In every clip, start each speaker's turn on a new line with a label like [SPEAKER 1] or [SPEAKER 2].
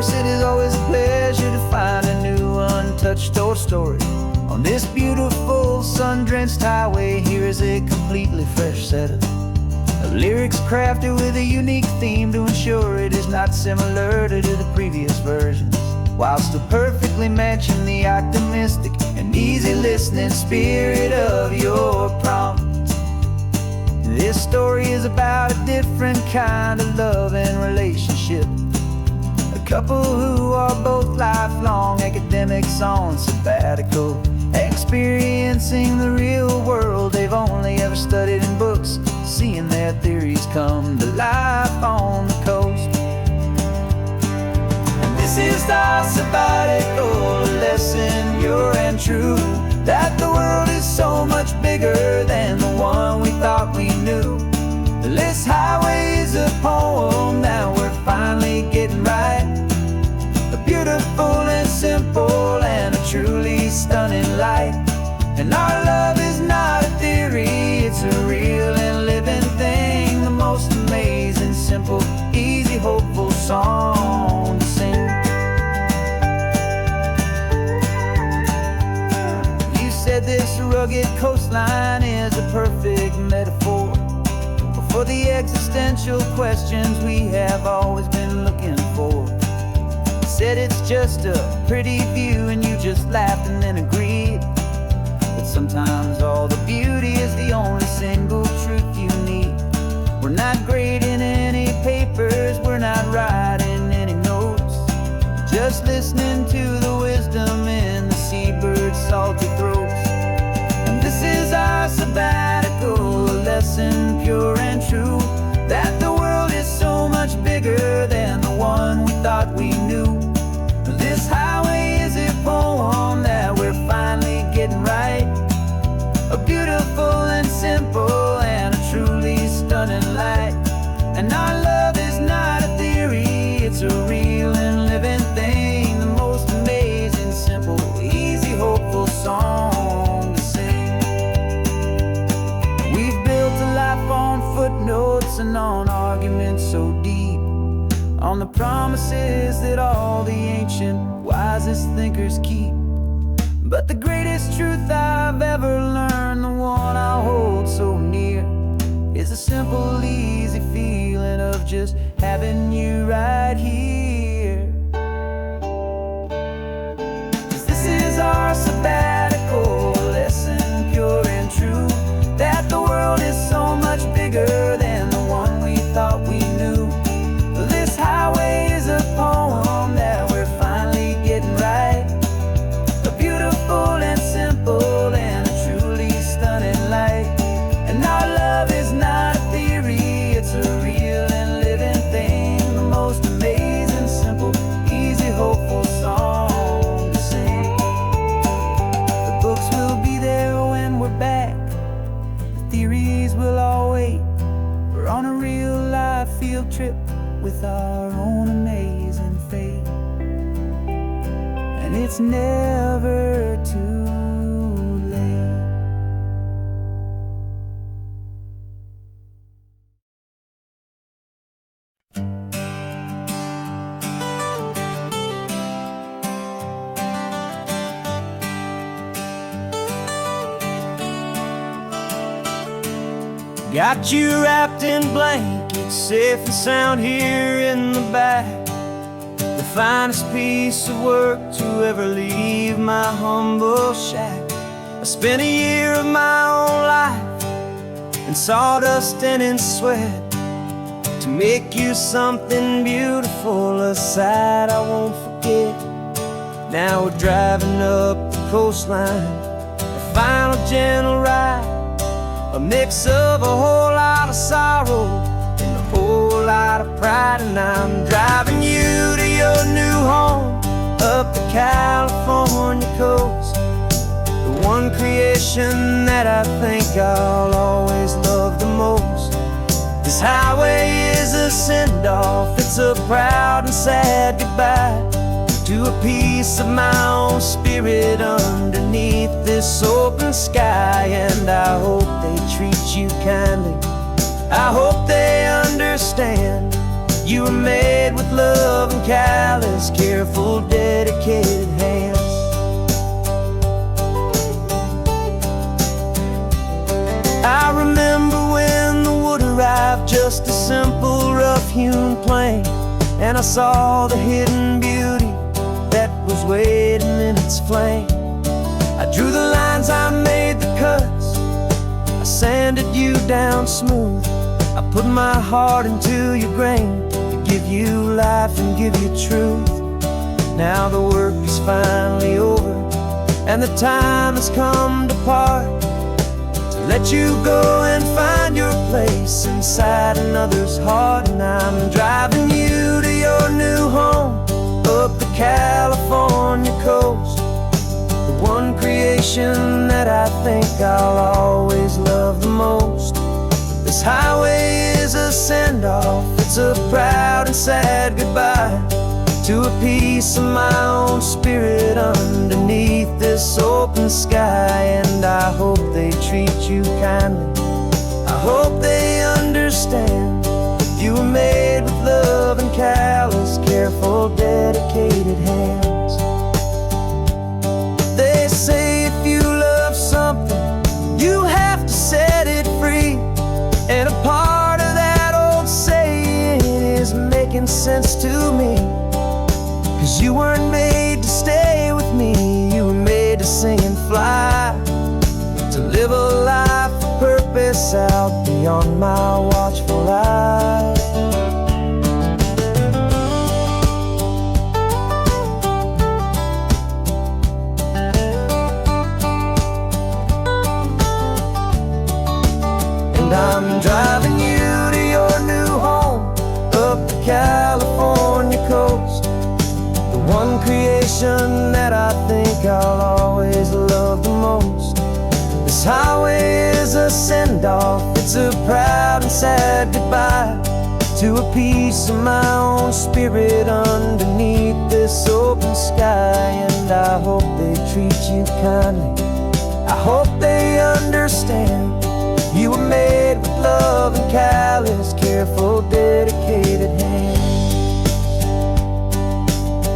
[SPEAKER 1] course, it is always a pleasure to find a new untouched old story. On this beautiful sun-drenched highway, here is a completely fresh set of lyrics crafted with a unique theme to ensure it is not similar to the previous versions, while still perfectly matching the optimistic and easy listening spirit of your prompt. This story is about a different kind of love and relationship. A couple who are both lifelong academics on sabbatical, experiencing the real world they've only ever studied in books, seeing their theories come to life on the coast. And this is our sabbatical lesson, pure and true, that the world is so much bigger than the one we thought we knew. This highway is a poem that we're finally getting right. A beautiful and simple and a truly stunning light. And our love is not a theory, it's a real and living thing. The most amazing, simple, easy, hopeful song to sing. You said this rugged coastline is a perfect metaphor for the existential questions we have always been looking for. You said it's just a pretty view and you just laughed and then agreed. But sometimes all the beauty is the only single truth you need. We're not grading any papers, we're not writing any notes, just listening to the wisdom in the seabird's salty throats. And this is our sabbatical lesson, pure and true, that the world is so much bigger than the one we thought we knew. This highway is a poem that we're finally getting right. A beautiful and simple and a truly stunning light. And our love is not a theory, it's a real and living thing. The most amazing, simple, easy, hopeful song to sing. We've built a life on footnotes and on arguments so deep, on the promises that all the ancient wisest thinkers keep. But the greatest truth I've ever learned, the one I hold so near, is a simple, easy feeling of just having you right here. 'Cause this is our sabbatical lesson, pure and true, that the world is so much bigger than the one we thought we knew. This highway is a poem that we're finally getting right. A beautiful and simple and a truly stunning light. And our love is not a theory, it's a real and living thing. The most amazing, simple, easy, hopeful song to sing. The books will be there when we're back, the theories will all wait. We're on a real life field trip with our own amazing fate. And it's never too late. Got you wrapped in blankets, safe and sound here in the back. The finest piece of work to ever leave my humble shack. I spent a year of my own life in sawdust and in sweat to make you something beautiful, a sight I won't forget. Now we're driving up the coastline, a final gentle ride, a mix of a whole lot of sorrow and a whole lot of pride. And I'm driving you to your new home up the California coast, the one creation that I think I'll always love the most. This highway is a send-off, it's a proud and sad goodbye to a piece of my own spirit underneath this open sky. And I hope they treat you kindly, I hope they understand you were made with love and callous, careful, dedicated hands. I remember when the wood arrived, just a simple rough-hewn plank, and I saw the hidden beauty that was waiting in its flank. I drew the lines, I made the cuts, I sanded you down smooth. I put my heart into your grain to give you life and give you truth. Now the work is finally over, and the time has come to part, to let you go and find your place inside another's heart. And I'm driving you to your new home up the California coast, the one creation that I think I'll always love the most. This highway is a send-off, it's a proud and sad goodbye to a piece of my own spirit underneath this open sky. And I hope they treat you kindly, I hope they understand you were made with love and callous, careful, dedicated hands. They say if you love something, you have to set it free. And a part of that old saying is making sense to me, 'cause you weren't made to stay with me, you were made to sing and fly, to live a life of purpose out beyond my watchful eye. And I'm driving you to your new home up the California coast, the one creation that I think I'll always love the most. This highway is a send-off, it's a proud and sad goodbye to a piece of my own spirit underneath this open sky. And I hope they treat you kindly, I hope they understand you were made with love and callous, careful, dedicated hands.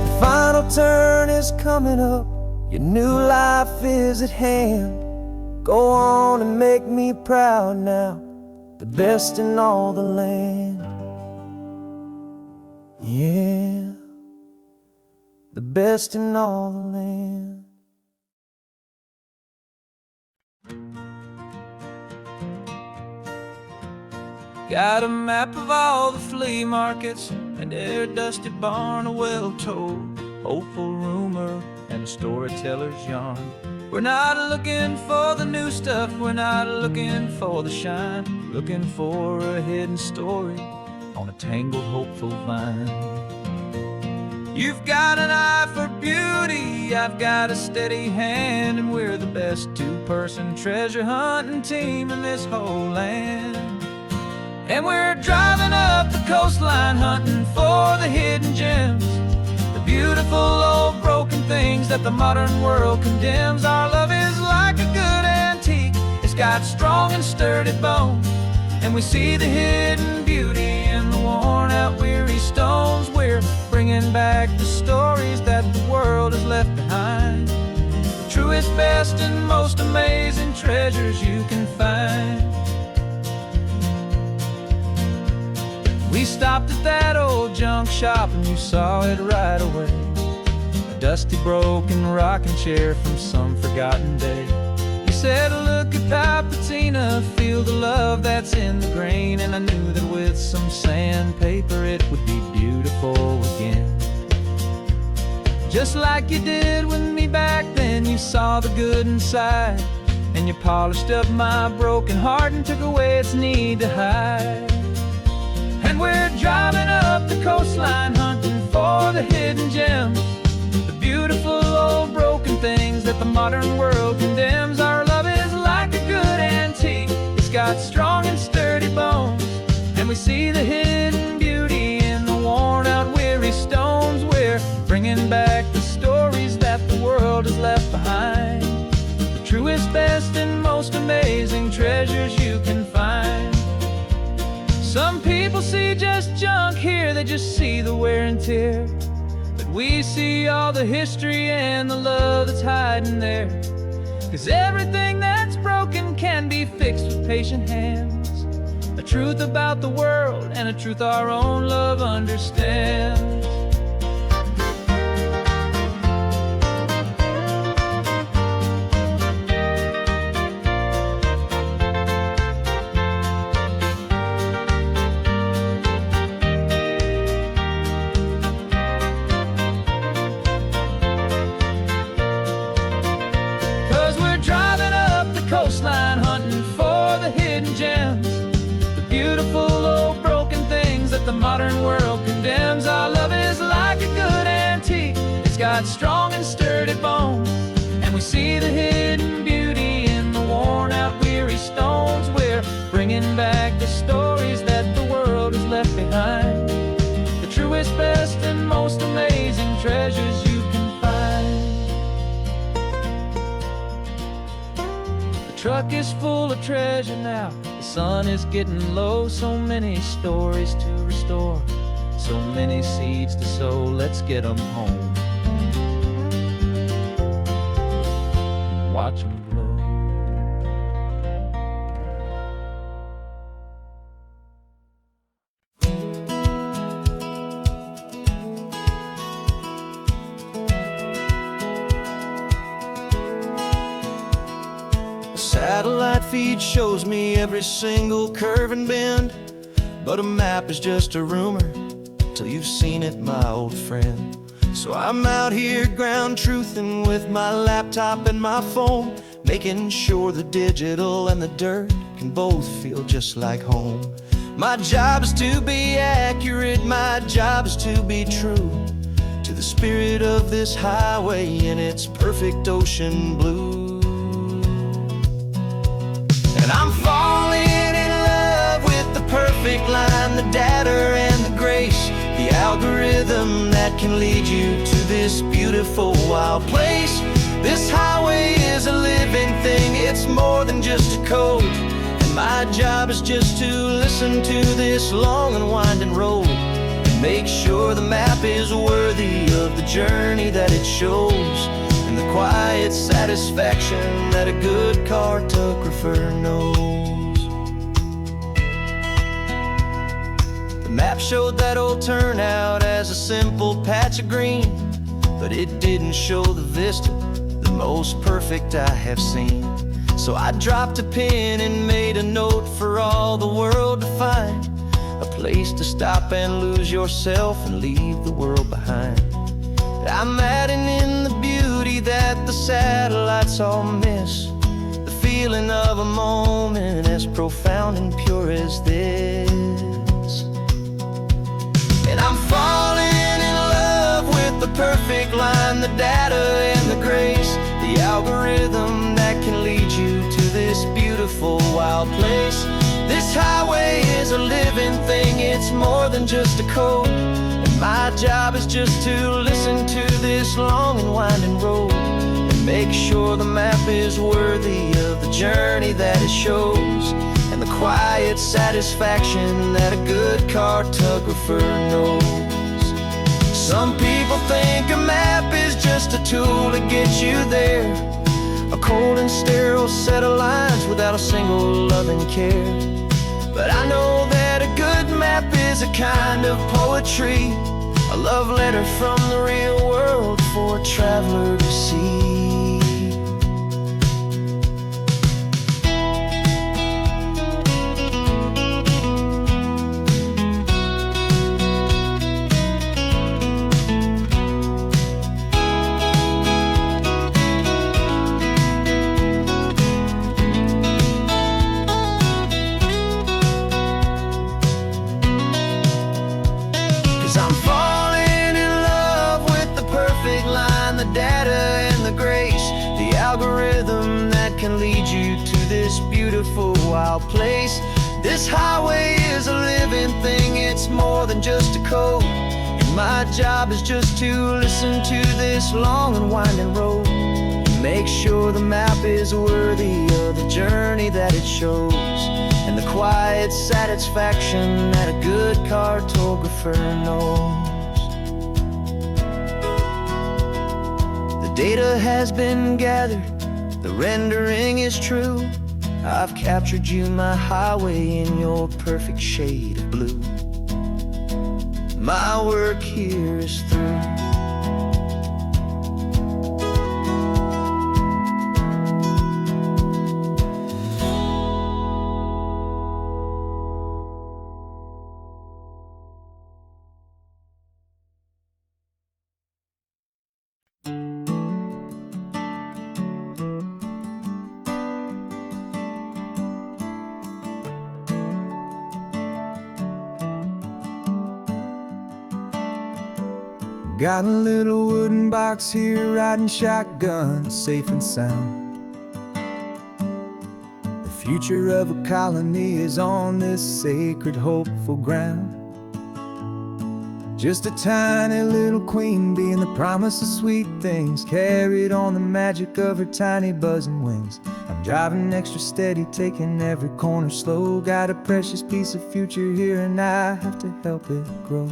[SPEAKER 1] The final turn is coming up, your new life is at hand. Go on and make me proud now, the best in all the land. Yeah, the best in all the land. Got a map of all the flea markets and their dusty barn, a well-told hopeful rumor and a storyteller's yarn. We're not looking for the new stuff, we're not looking for the shine, looking for a hidden story on a tangled hopeful vine. You've got an eye for beauty, I've got a steady hand, and we're the best two-person treasure hunting team in this whole land. And we're driving up the coastline hunting for the hidden gems, the beautiful old broken things that the modern world condemns. Our love is like a good antique, it's got strong and sturdy bones, and we see the hidden beauty in the worn out weary stones. We're bringing back the stories that the world has left behind, the truest, best and most amazing treasures you can find. We stopped at that old junk shop and you saw it right away, a dusty broken rocking chair from some forgotten day. You said, look at that patina, feel the love that's in the grain, and I knew that with some sandpaper it would be beautiful again. Just like you did with me back then, you saw the good inside, and you polished up my broken heart and took away its need to hide. And we're driving up the coastline hunting for the hidden gems, the beautiful old broken things that the modern world condemns. Our love is like a good antique, it's got strong and sturdy bones, and we see the hidden beauty in the worn out weary stones. We're bringing back the stories that the world has left behind, the truest, best and most amazing treasures you can find. Some people see just junk here, they just see the wear and tear, we see all the history and the love that's hiding there. 'Cause everything that's broken can be fixed with patient hands. A truth about the world and a truth our own love understands. 'Cause we're driving up the coastline, hunting for the hidden gems, the beautiful old broken things that the modern world condemns. Our love is like a good antique, it's got strong and sturdy bones, and we see the hidden beauty in the worn out weary stones. We're bringing back the stories that the world has left behind, the truest, best, and most amazing treasures you can find. The truck is full of treasure now, the sun is getting low. So many stories to restore, so many seeds to sow. Let's get them home, watch them grow.
[SPEAKER 2] Satellite feed shows me every single curve and bend, but a map is just a rumor till you've seen it, my old friend. So I'm out here ground truthing with my laptop and my phone, making sure the digital and the dirt can both feel just like home. My job is to be accurate, my job is to be true to the spirit of this highway in its perfect ocean blue. And I'm falling in love with the perfect line, the data and the grace, the algorithm that can lead you to this beautiful wild place. This highway is a living thing, it's more than just a code, and my job is just to listen to this long and winding road and make sure the map is worthy of the journey that it shows, and the quiet satisfaction that a good cartographer knows. The map showed that old turnout as a simple patch of green, but it didn't show the vista, the most perfect I have seen. So I dropped a pin and made a note for all the world to find, a place to stop and lose yourself and leave the world behind. I'm adding in the beauty that the satellites all miss, the feeling of a moment as profound and pure as this. And I'm falling in love with the perfect line, the data and the grace, the algorithm that can lead you to this beautiful wild place. This highway is a living thing, it's more than just a code, and my job is just to listen to this long and winding road and make sure the map is worthy of the journey that it shows, and the quiet satisfaction that a good cartographer knows. Some people think a map is just a tool to get you there, a cold and sterile set of lines without a single loving care. But I know that a good map is a kind of poetry, a love letter from the real world for a traveler to see. I'm falling in love with the perfect line, the data and the grace, the algorithm that can lead you to this beautiful wild place. This highway is a living thing, it's more than just a code, and my job is just to listen to this long and winding road and make sure the map is worthy of the journey that it shows, and the quiet satisfaction that a good cartographer knows. data has been gathered, the rendering is true. I've captured you, my highway, in your perfect shade of blue. My work here is through.
[SPEAKER 1] Got a little wooden box here, riding shotgun, safe and sound. The future of a colony is on this sacred, hopeful ground. Just a tiny little queen bee, and the promise of sweet things carried on the magic of her tiny buzzing wings. I'm driving extra steady, taking every corner slow. Got a precious piece of future here, and I have to help it grow.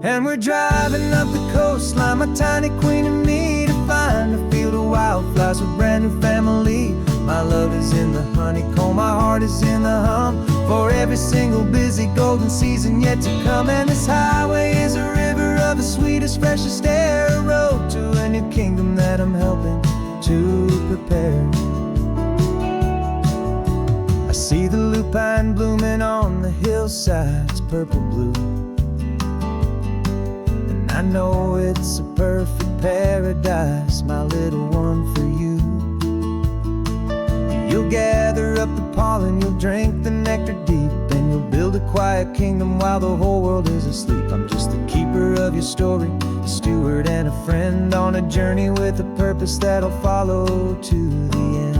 [SPEAKER 1] And we're driving up the coastline, my tiny queen and me, to find a field of wildflowers with brand new family. My love is in the honeycomb, my heart is in the hum, for every single busy golden season yet to come. And this highway is a river of the sweetest, freshest air, a road to a new kingdom that I'm helping to prepare. I see the lupine blooming on the hillsides, purple blue. I know it's a perfect paradise, my little one, for you. You'll gather up the pollen, you'll drink the nectar deep, and you'll build a quiet kingdom while the whole world is asleep. I'm just the keeper of your story, a steward and a friend, on a journey with a purpose that'll follow to the end.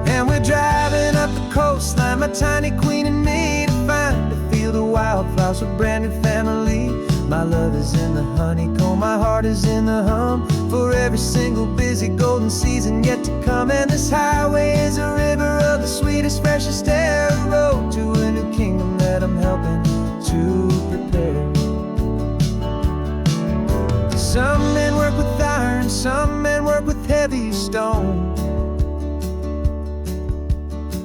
[SPEAKER 1] And we're driving up the coastline, my tiny queen and me, to find a field of wildflowers with brand new family. My love is in the honeycomb, my heart is in the hum, for every single busy golden season yet to come. And this highway is a river of the sweetest, freshest air, a road to a new kingdom that I'm helping to prepare. Some men work with iron, some men work with heavy stone.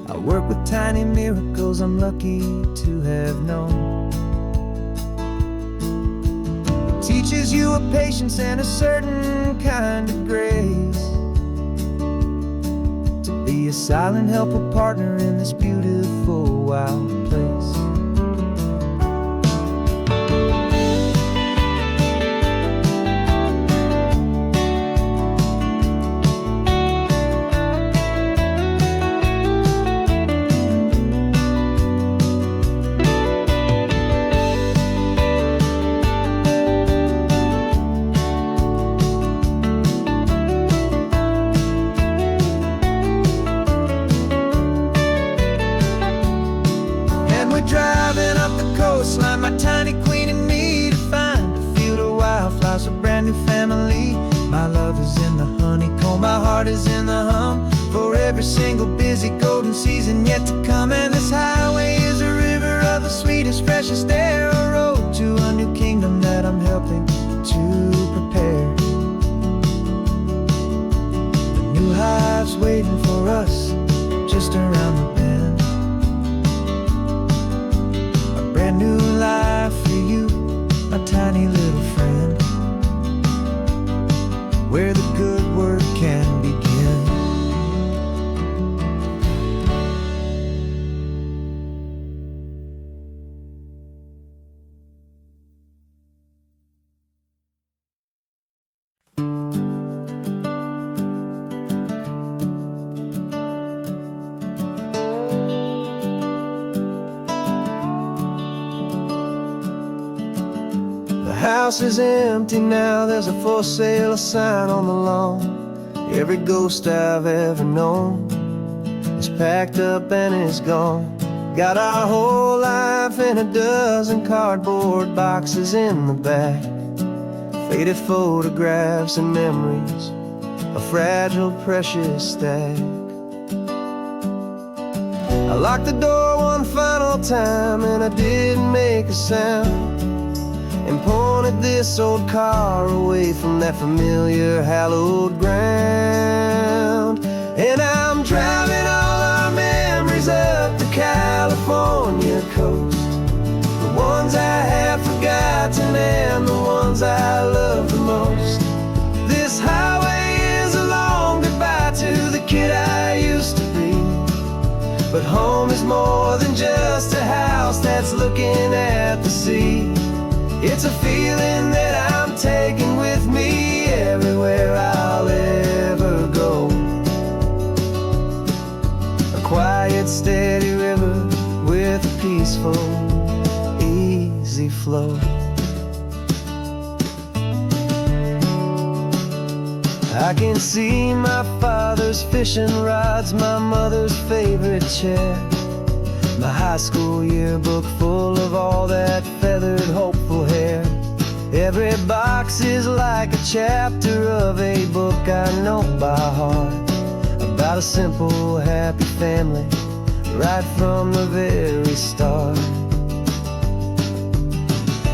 [SPEAKER 1] I work with tiny miracles I'm lucky to have known. It teaches you a patience and a certain kind of grace, to be a silent helper partner in this beautiful wild place. Driving up the coastline, my tiny queen and me, to find a field of wildflowers, a brand new family. My love is in the honeycomb, my heart is in the hum, for every single busy golden season yet to come. And this highway is a river of the sweetest, freshest air, a road to a new kingdom that I'm helping to prepare. A new hive's waiting for us just around the bend. Brand new life for you, my tiny little friend, where the good work can begin. The house is empty now, there's a for sale sign on the lawn. Every ghost I've ever known is packed up and is gone. Got our whole life in a dozen cardboard boxes in the back, faded photographs and memories, a fragile, precious stack. I locked the door one final time and I didn't make a sound.
[SPEAKER 2] and pointed this old car away from that familiar hallowed ground. And I'm driving all our memories up the California coast, the ones I have forgotten and the ones I love the most. This highway is a long goodbye to the kid I used to be, but home is more than just a house that's looking at the sea. It's a feeling that I'm taking with me everywhere I'll ever go. A quiet, steady river with a peaceful, easy flow. I can see my father's fishing rods, my mother's favorite chair, my high school yearbook full of all that feathered, hopeful hair. Every box is like a chapter of a book I know by heart, about a simple, happy family right from the very start.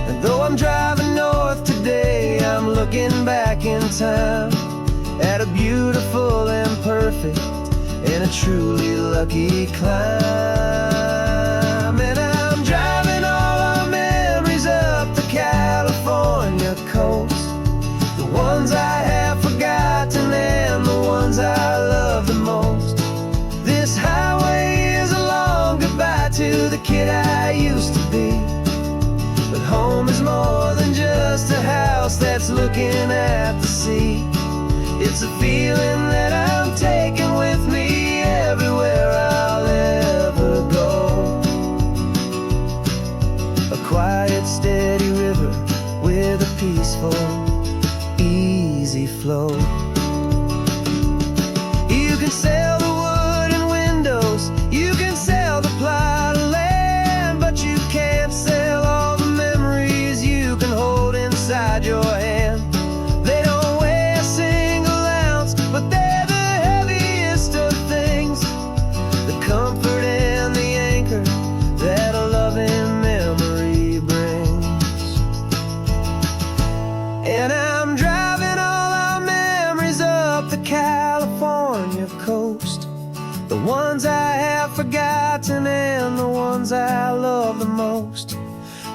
[SPEAKER 2] And though I'm driving north today, I'm looking back in time at a beautiful and perfect and a truly lucky climb. And I'm driving all our memories up the California coast, the ones I have forgotten and the ones I love the most. This highway is a long goodbye to the kid I used to be, but home is more than just a house that's looking at the sea. It's a feeling that I'm taking with me everywhere I'll ever go. A quiet, steady river with a peaceful, easy flow. You can sail the wooden windows, you can sail the plot of land, but you can't sail all the memories you can hold inside your hand. They don't weigh a single ounce, but they're the heaviest of things, the comfort and the anchor that a loving memory brings. And I'm driving all our memories up the California coast, the ones I have forgotten and the ones I love the most.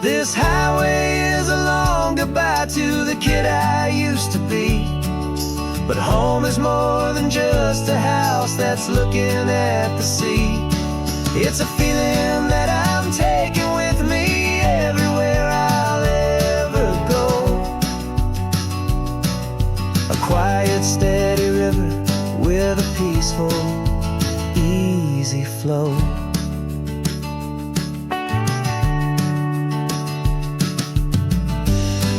[SPEAKER 2] This highway is a long goodbye to the kid I used to be, but home is more than just a house that's looking at the sea. It's a feeling that I'm taking with me everywhere I'll ever go. A quiet, steady river with a peaceful, easy flow.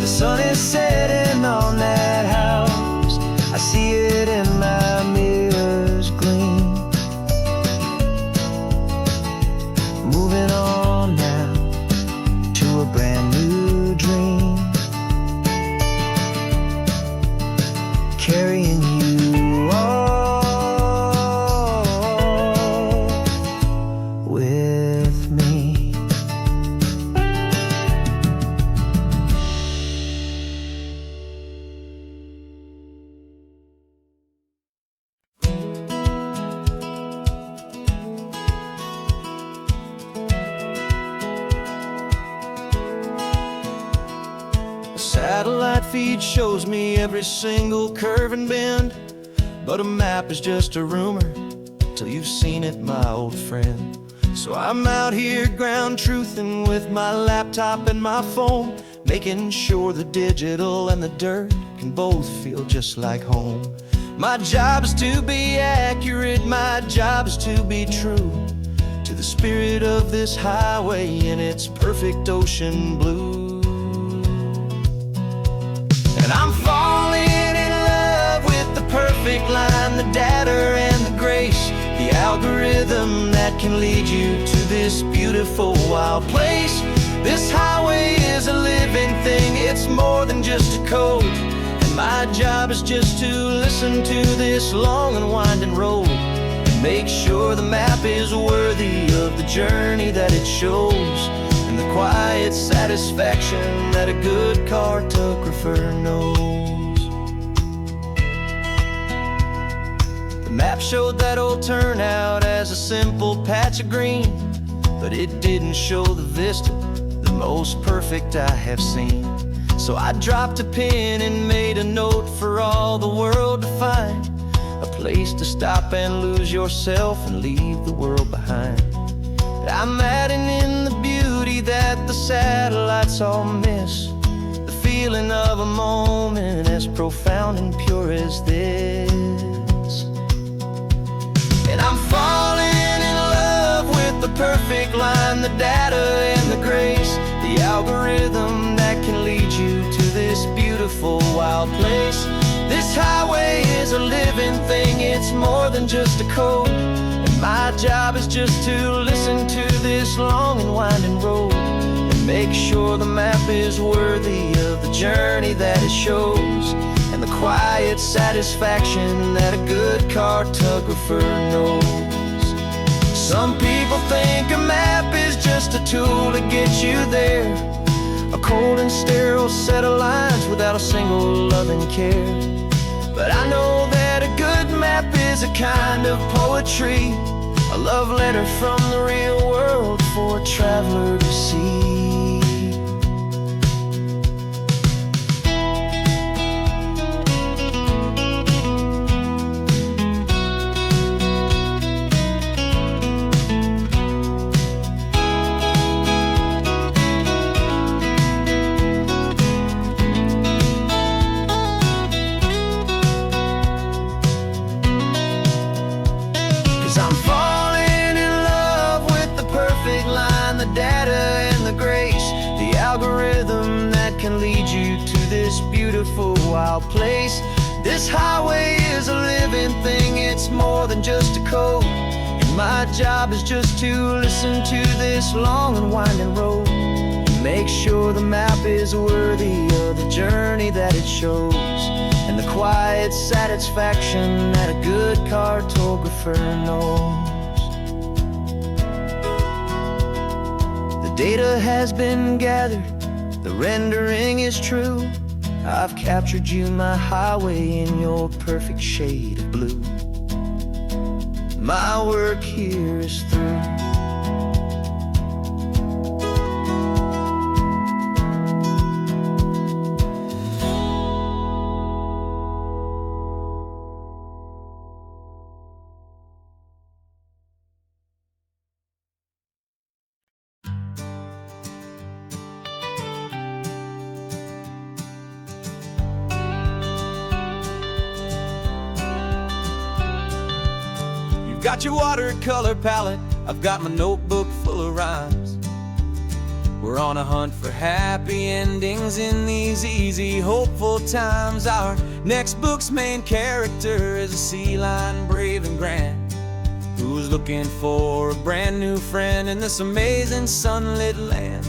[SPEAKER 2] The sun is setting on that house, I see it in my mirror's gleam. Moving on now to a brand new dream, carrying you all with me. Satellite feed shows me every single curve and bend, but a map is just a rumor till you've seen it, my old friend. So I'm out here ground truthing with my laptop and my phone, making sure the digital and the dirt can both feel just like home. My job is to be accurate, my job is to be true to the spirit of this highway in its perfect ocean blue. And I'm falling in love with the perfect line, the data and the grace, the algorithm that can lead you to this beautiful wild place. This highway is a living thing, it's more than just a code, and my job is just to listen to this long and winding road and make sure the map is worthy of the journey that it shows. And and the quiet satisfaction that a good cartographer knows. The map showed that old turnout as a simple patch of green, but it didn't show the vista, the most perfect I have seen. So I dropped a pin and made a note for all the world to find, a place to stop and lose yourself and leave the world behind. I'm adding in the beauty that the satellites all miss, the feeling of a moment as profound and pure as this. And I'm falling in love with the perfect line, the data and the grace, the algorithm that can lead you to this beautiful wild place. This highway is a living thing, it's more than just a code. And my job is just to listen to this long and winding road and make sure the map is worthy of the journey that it shows, and the quiet satisfaction that a good cartographer knows. Some people think a map is just a tool to get you there, a cold and sterile set of lines without a single loving care. But I know that a good map is a kind of poetry, a love letter from the real world for a traveler to see. 'Cause I'm falling in love with the perfect line, the data and the grace, the algorithm that can lead you to this beautiful wild place. This highway is a living thing, it's more than just a code. And my job is just to listen to this long and winding road and make sure the map is worthy of the journey that it shows, and the quiet satisfaction that a good cartographer knows. The data has been gathered, the rendering is true. I've captured you, my highway, in your perfect shade of blue. My work here is through. Got your watercolor palette, I've got my notebook full of rhymes. We're on a hunt for happy endings in these easy, hopeful times. Our next book's main character is a sea lion, brave and grand, who's looking for a brand new friend in this amazing sunlit land.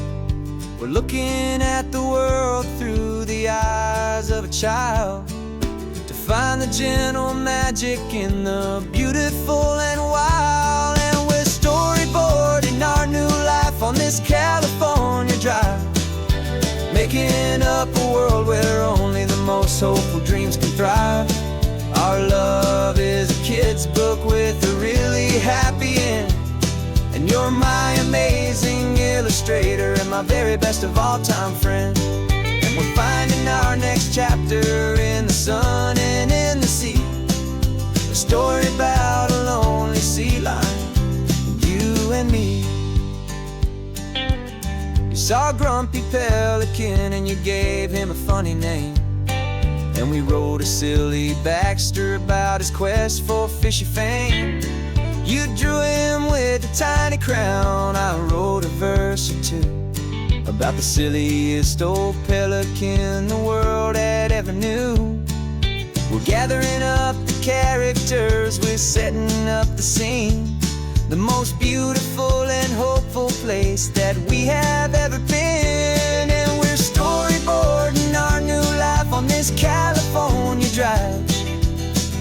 [SPEAKER 2] We're looking at the world through the eyes of a child, find the gentle magic in the beautiful and wild. And we're storyboarding our new life on this California drive, making up a world where only the most hopeful dreams can thrive. Our love is a kid's book with a really happy end, and you're my amazing illustrator and my very best of all-time friend. We're finding our next chapter in the sun and in the sea, a story about a lonely sea lion, you and me. You saw a grumpy pelican and you gave him a funny name, and we wrote a silly Baxter about his quest for fishy fame. You drew him with a tiny crown, I wrote a verse or two about the silliest old pelican the world had ever knew. We're gathering up the characters, we're setting up the scene, the most beautiful and hopeful place that we have ever been. And we're storyboarding our new life on this California drive,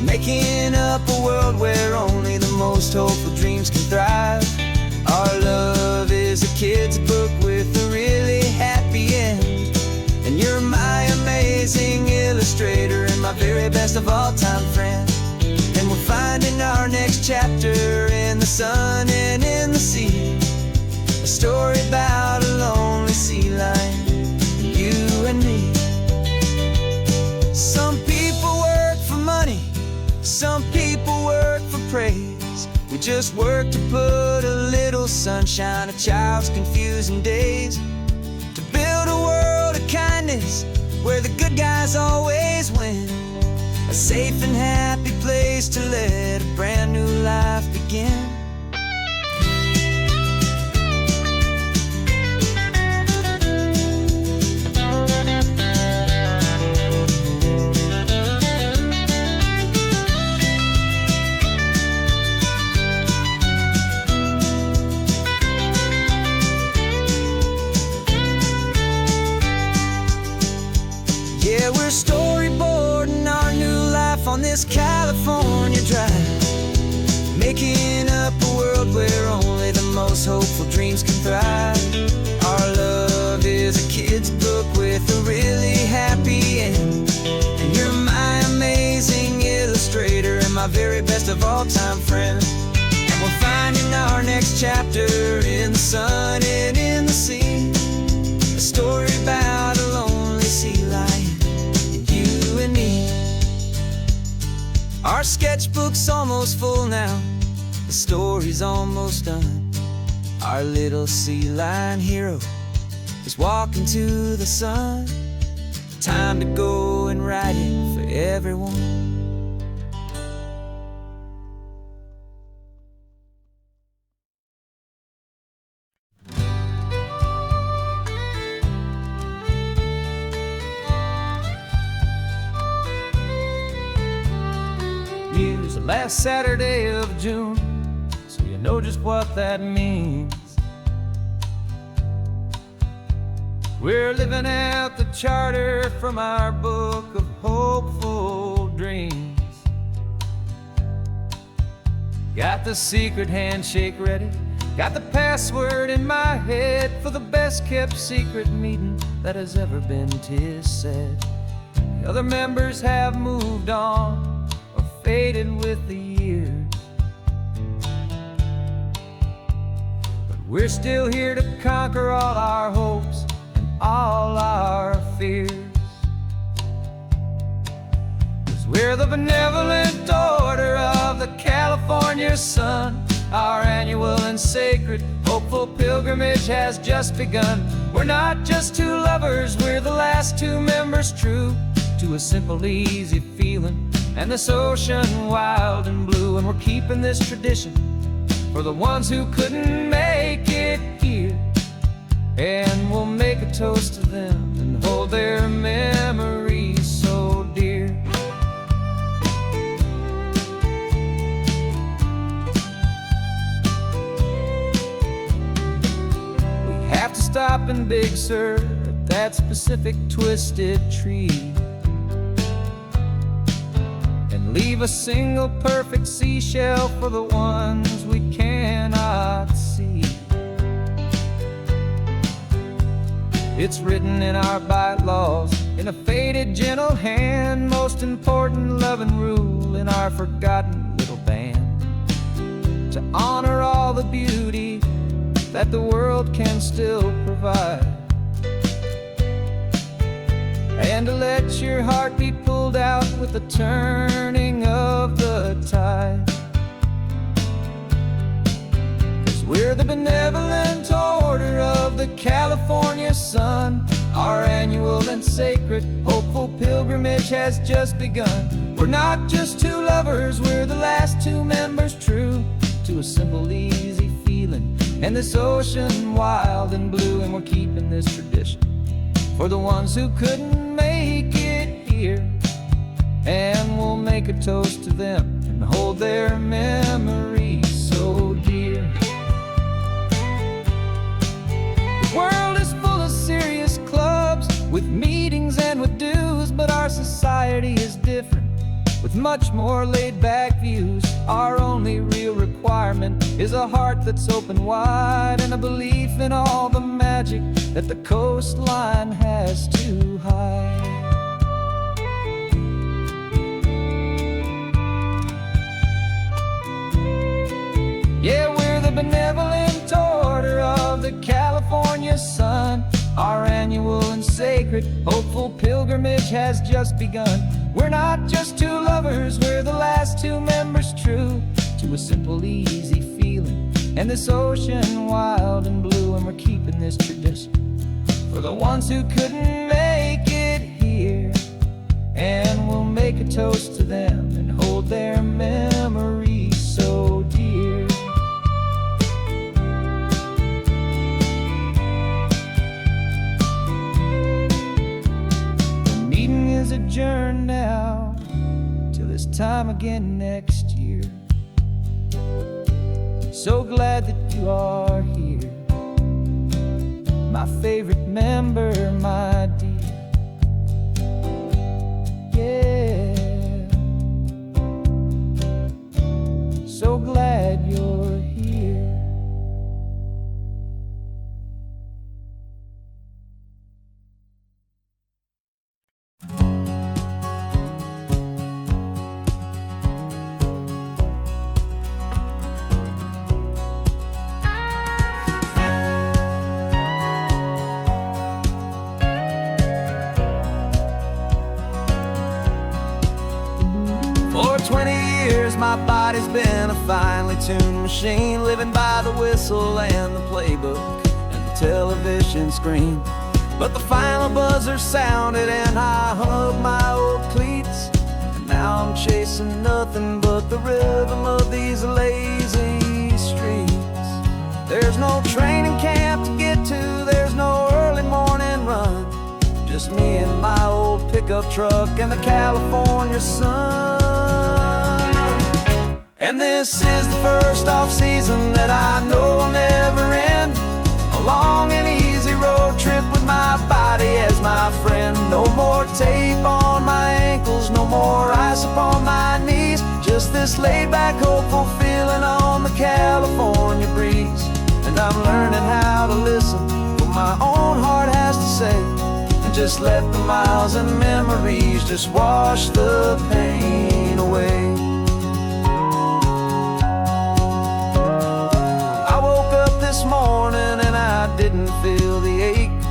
[SPEAKER 2] making up a world where only the most hopeful dreams can thrive. Our love is a kid's book with a
[SPEAKER 1] my very best of all-time friend. And we're finding our next chapter in the sun and in the sea. A story about a lonely sea lion, you and me. Some people work for money, some people work for praise. We just work to put a little sunshine, a child's confusing days. To build a world of kindness, where the good guys always win. A safe and happy place to let a brand new life begin. Yeah, we're storyboarding our new life on this California drive, making up a world where only the most hopeful dreams can thrive. Our love is a kid's book with a really happy end, and you're my amazing illustrator and my very best of all-time friend. And we're finding our next chapter in the sun and in the sea. A story about a lonely sea lion, you and me. Our sketchbook's almost full now, the story's almost done. Our little sea lion hero is walking to the sun. Time to go and write it for everyone. Here's the last Saturday of June, so you know just what that means. We're living out the charter from our book of hopeful dreams. Got the secret handshake ready, got the password in my head for the best kept secret meeting that has ever been, 'tis said. The other members have moved on, faded with the years, but we're still here to conquer all our hopes and all our fears. 'Cause we're the benevolent order of the California sun. Our annual and sacred hopeful pilgrimage has just begun. We're not just two lovers, we're the last two members true to a simple, easy feeling and this ocean wild and blue. And we're keeping this tradition for the ones who couldn't make it here. And we'll make a toast to them and hold their memories so dear. We have to stop in Big Sur at that specific twisted tree, leave a single perfect seashell for the ones we cannot see. It's written in our bylaws in a faded gentle hand, most important love and rule in our forgotten little band, to honor all the beauty that the world can still provide, and to let your heart be pulled out with the turning of the tide. 'Cause we're the benevolent order of the California sun. Our annual and sacred hopeful pilgrimage has just begun. We're not just two lovers, we're the last two members true to a simple, easy feeling and this ocean wild and blue. And we're keeping this tradition for the ones who couldn't make it here, and we'll make a toast to them and hold their memories so dear. The world is full of serious clubs with meetings and with dues, but our society is different with much more laid-back views. Our only real requirement is a heart that's open wide and a belief in all the magic that the coastline has to hide. a sign. Our annual and sacred, hopeful pilgrimage has just begun. We're not just two lovers, we're the last two members true to a simple, easy feeling. And this ocean wild and blue, and we're keeping this tradition for the ones who couldn't make it here. And we'll make a toast to them and hold their memories so dear. The meeting is adjourned now till this time again next year. So glad that you are here, my favorite member, my dear. Yeah, so glad you're here. For 20 years my body's been a finely tuned machine, living by the whistle and the playbook and the television screen. But the final buzzer sounded and I hung up my old cleats, and now I'm chasing nothing but the rhythm of these lazy streets. There's no training camp to get to, there's no early morning run, just me and my old pickup truck and the California sun. And this is the first off-season that I know will never end, a long and easy road trip with my body as my friend. No more tape on my ankles, no more ice upon my knees, just this laid-back, hopeful feeling on the California breeze. And I'm learning how to listen to what my own heart has to say, and just let the miles and memories just wash the pain away. I woke up this morning and I didn't feel the ache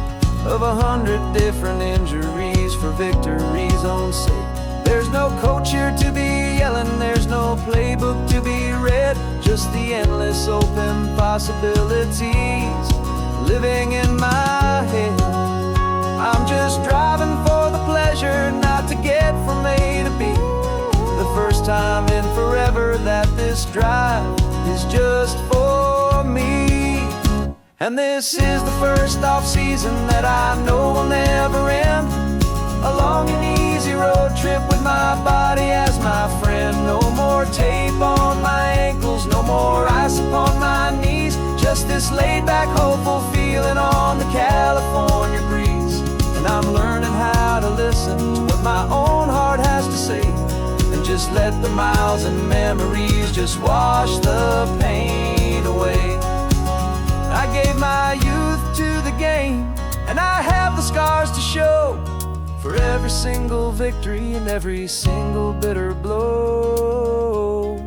[SPEAKER 1] of 100 different injuries for victory's own sake. There's no coach here to be yelling, there's no playbook to be read, just the endless open possibilities living in my head. I'm just driving for the pleasure, not to get from A to B. The first time in forever that this drive is just for me. And this is the first off-season that I know will never end, a long and easy road trip with my body as my friend. No more tape on my ankles, no more ice upon my knees, just this laid-back, hopeful feeling on the California breeze. And I'm learning how to listen to what my own heart has to say, and just let the miles and memories just wash the pain away. I gave my youth to the game, and I have the scars to show for every single victory and every single bitter blow.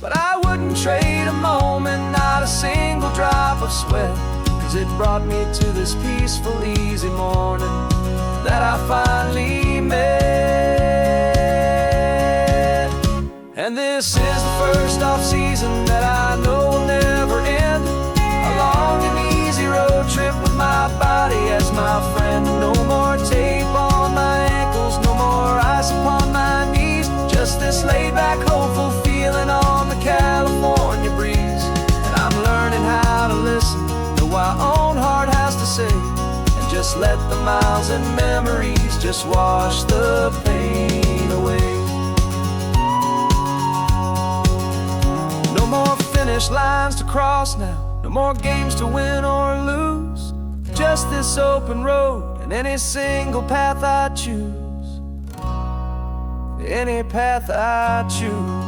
[SPEAKER 1] But I wouldn't trade a moment, not a single drop of sweat, 'cause it brought me to this peaceful, easy morning that I finally met. And this is the first off-season that I know will never end, a long and easy road trip with my body as my friend. No more tape on my ankles, no more ice upon my knees, just this laid-back, hopeful feeling on the California breeze. And I'm learning how to listen to what my own heart has to say, and just let the miles and memories just wash the pain away. No more finish lines to cross now, no more games to win or lose, just this open road and any single path I choose, any path I choose.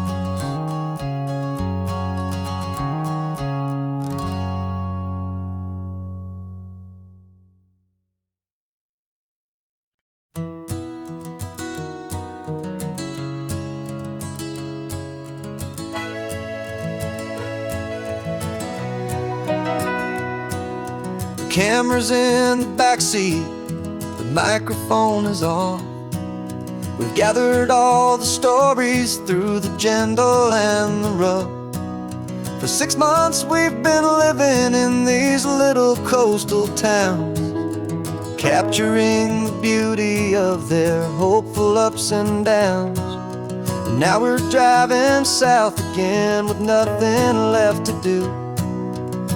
[SPEAKER 2] camera's in the backseat, the microphone is on. We've gathered all the stories through the gentle and the rough. For 6 months we've been living in these little coastal towns, capturing the beauty of their hopeful ups and downs. And now we're driving south again with nothing left to do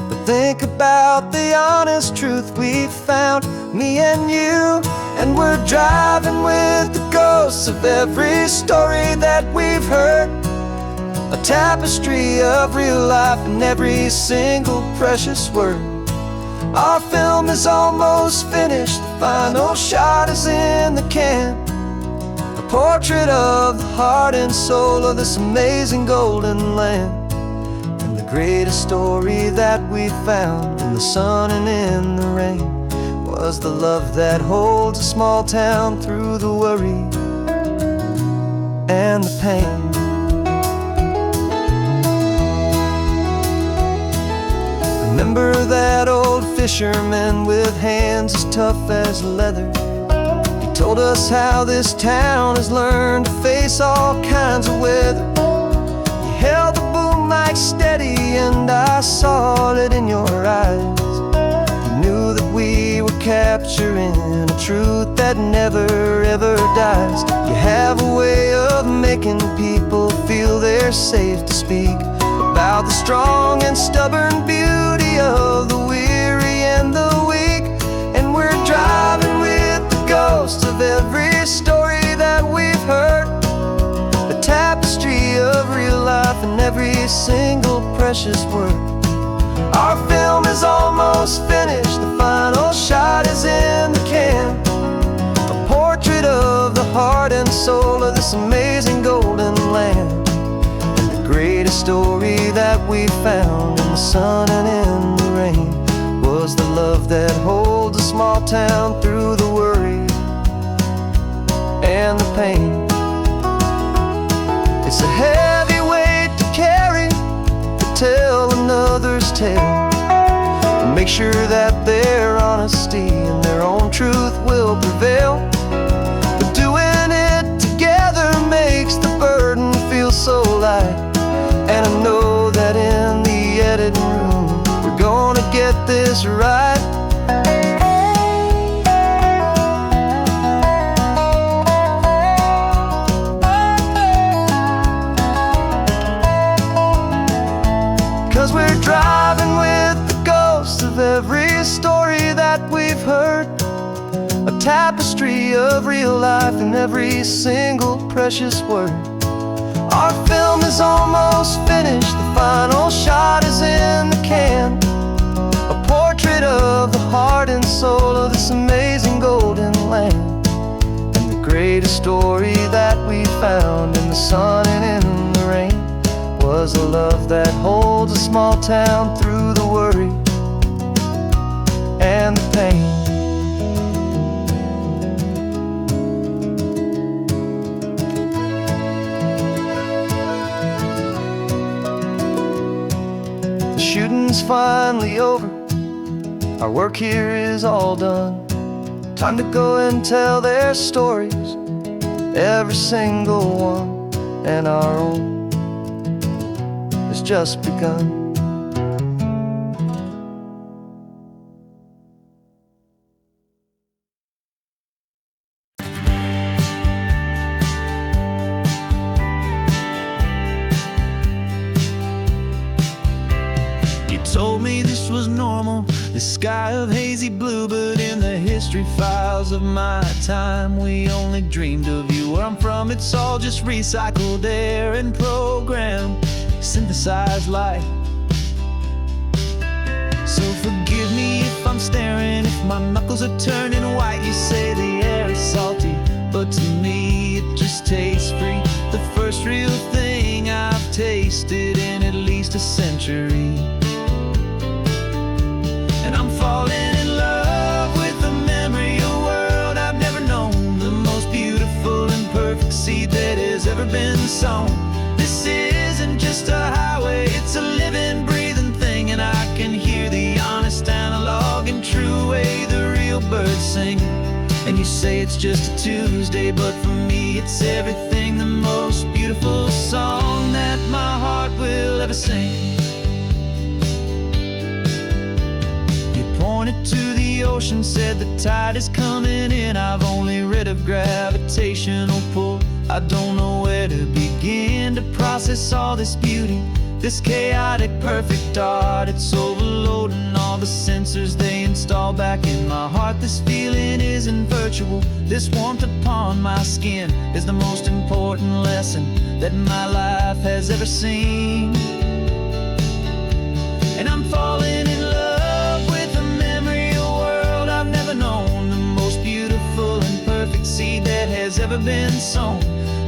[SPEAKER 2] but think about the honest truth we found, me and you. And we're driving with the ghosts of every story that we've heard, a tapestry of real life in every single precious word. Our film is almost finished, the final shot is in the can, a portrait of the heart and soul of this amazing golden land. And the greatest story that we found in the sun and in the rain was the love that holds a small town through the worry and the pain. Remember that old fisherman with hands as tough as leather? He told us how this town has learned to face all kinds of weather. You held the boom mic steady and I saw it in your eyes. You knew that we were capturing a truth that never ever dies. You have a way of making people feel they're safe to speak about the strong and stubborn beauty of the weary and the weak. And we're driving with the ghosts of every story that we've heard, a tapestry of real life in every single precious word. Our film is almost finished, the final shot is in the can, a portrait of the heart and soul of this amazing golden land. Greatest story that we found in the sun and in the rain was the love that holds a small town through the worry and the pain. It's a heavy weight to carry, to tell another's tale, and make sure that their honesty and their own truth will prevail. But doing it together makes the burden feel so light. And I know that in the editing room we're gonna get this right. 'Cause we're driving with the ghosts of every story that we've heard, a tapestry of real life in every single precious word. Our film is almost finished, the final shot is in the can, a portrait of the heart and soul of this amazing golden land. And the greatest story that we found in the sun and in the rain was a love that holds a small town through the worry and the pain. Shooting's finally over, our work here is all done. Time to go and tell their stories, every single one, and our own has just begun.
[SPEAKER 1] Told me this was normal, this sky of hazy blue, but in the history files of my time we only dreamed of you. Where I'm from, it's all just recycled air and programmed, synthesized light. So forgive me if I'm staring, if my knuckles are turning white. You say the air is salty, but to me it just tastes free. The first real thing I've tasted in at least a century. And I'm falling in love with the memory of a world I've never known, the most beautiful and perfect seed that has ever been sown. This isn't just a highway, it's a living, breathing thing, and I can hear the honest analog and true singing. And you say it's just a Tuesday, but for me it's everything, the most beautiful song that my heart will ever sing. You pointed to the ocean, said the tide is coming in. I've only read of gravitational pull. I don't know where to begin to process all this beauty, this chaotic, perfect art. It's overloading all the sensors they install back in my heart. This feeling isn't virtual. This warmth upon my skin is the most important lesson that my life has ever seen. And I'm falling in love with a memory, a world I've never known, the most beautiful and perfect seed that has ever been sown.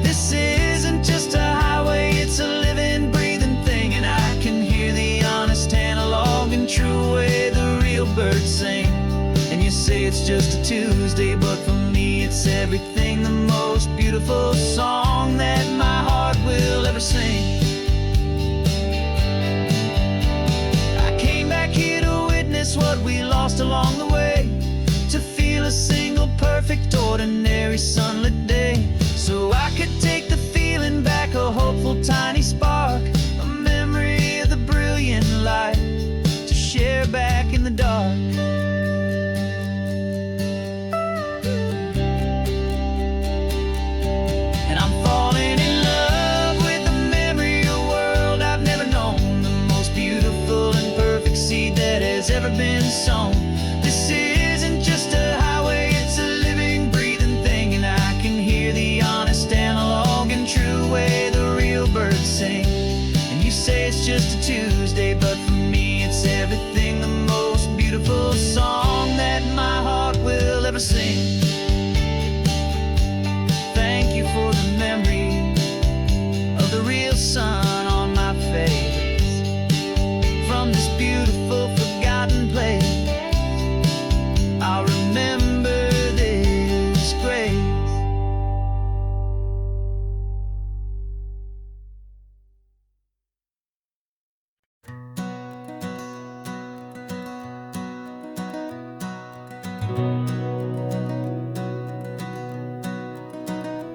[SPEAKER 1] This isn't just a highway, it's a living, breathing thing. And I can hear the honest, analog, and true way the real birds sing. And you say it's just a Tuesday, but for me it's everything, the most beautiful song that my heart will ever sing. I came back here to witness what we lost along the way, to feel a single, perfect, ordinary, sunlit day, so I could take the feeling back, a hopeful tiny spark, a memory of the brilliant light to share back in the dark. And I'm falling in love with a memory, a world I've never known, the most beautiful and perfect seed that has ever been sown. This isn't just a highway, it's a living, breathing thing. And I can hear the honest, analog, and true way the real birds sing. And you say it's just a Tuesday, but for me it's everything, the most beautiful song that my heart will ever sing. Thank you for the memory of the real sun on my face, from this beautiful, forgotten place. I'll remember this grace.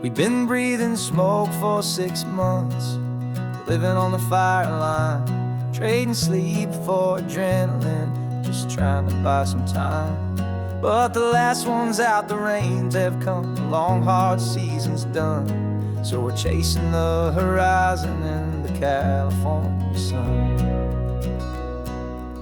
[SPEAKER 1] We've been breathing smoke for 6 months, living on the fire line, trading sleep for adrenaline, just trying to buy some time. But the last one's out, the rains have come, the long hard season's done, so we're chasing the horizon in the California sun.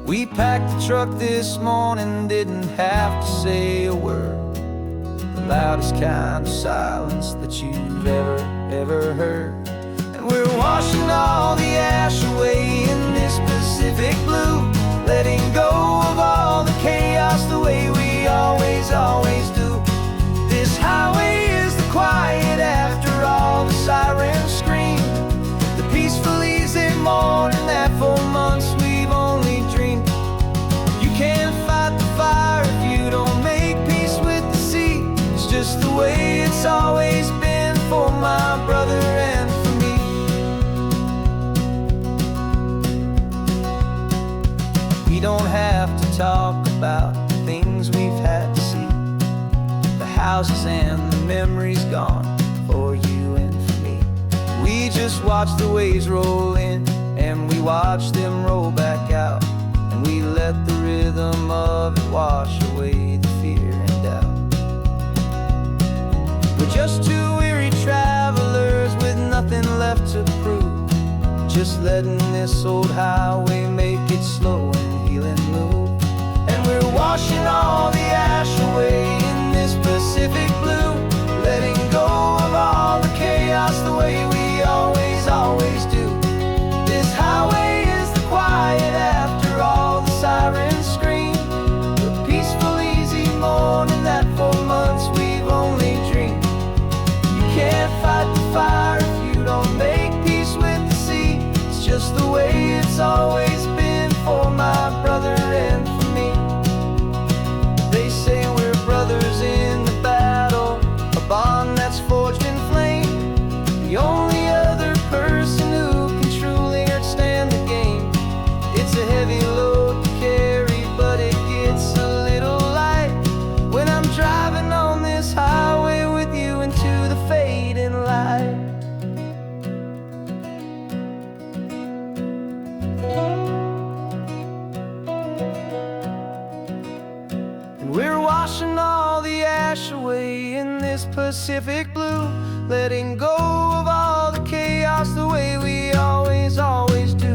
[SPEAKER 1] We packed the truck this morning, didn't have to say a word, the loudest kind of silence that you've ever heard. And we're washing all the ash away in this Pacific blue, letting go of all the chaos the way we always do. This highway is the quiet after all the sirens scream, the peaceful easy morning that for months we've only dreamed. You can't fight the fire if you don't make peace with the sea. It's just the way it's always been for my brother and for me. We don't have to talk about the things we've had to see, the houses and the memories gone for you and for me. We just watch the waves roll in, and we watch them roll back out, and we let the rhythm of it wash away the fear and doubt. We're just two weary travelers with nothing left to prove, just letting this old highway make it slow and healing move. And we're washing all the ash away in this Pacific blue, letting go of all the chaos the way we always do. This highway is the quiet after all the sirens scream, the peaceful easy morning that for months we've only dreamed. You can't fight the fire if you don't make peace with the sea. It's just the way it's always been for my brother and for me. They say we're brothers in the battle, a bond that's forged in flame, the only other person who can truly understand the game. It's a heavy load to carry, but it gets a little light when I'm
[SPEAKER 2] Pacific blue, letting go of all the chaos the way we always do.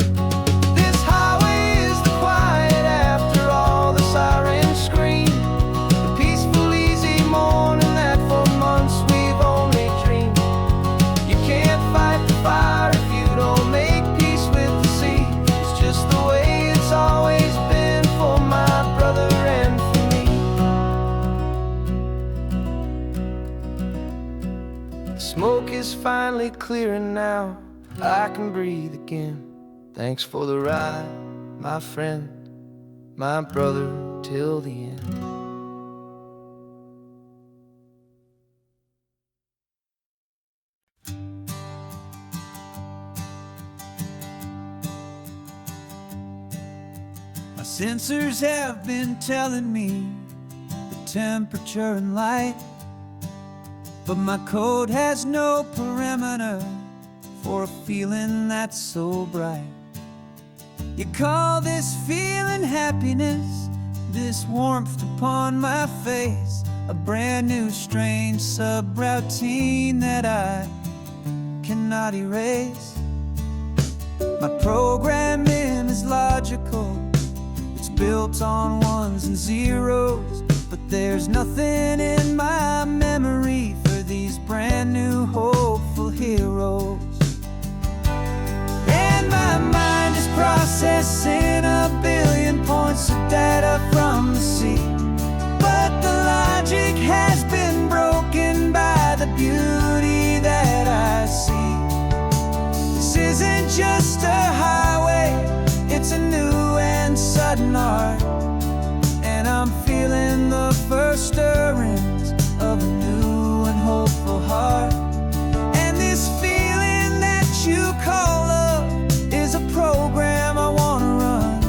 [SPEAKER 2] This highway is the quiet after all the sirens scream, the peaceful, easy morning that for months we've only dreamed. You can't fight the fire if you don't make peace with the sea. It's just the way it's always been for my brother and for me. The smoke is finally clearing now, I can breathe again. Thanks for the ride, my friend, my brother, till the end.
[SPEAKER 1] My sensors have been telling me the temperature and light, but my code has no parameter for a feeling that's so bright. You call this feeling happiness, this warmth upon my face, a brand new strange subroutine that I cannot erase. My programming is logical, it's built on ones and zeros, but there's nothing in my memory for these brand new hopeful heroes. And my mind is processing a billion points of data from the sea, but the logic has been broken by the beauty that I see. This isn't just a highway, it's a new and sudden art, and I'm feeling the first stirrings of a new and hopeful heart. And this feeling that you call love is a program I wanna run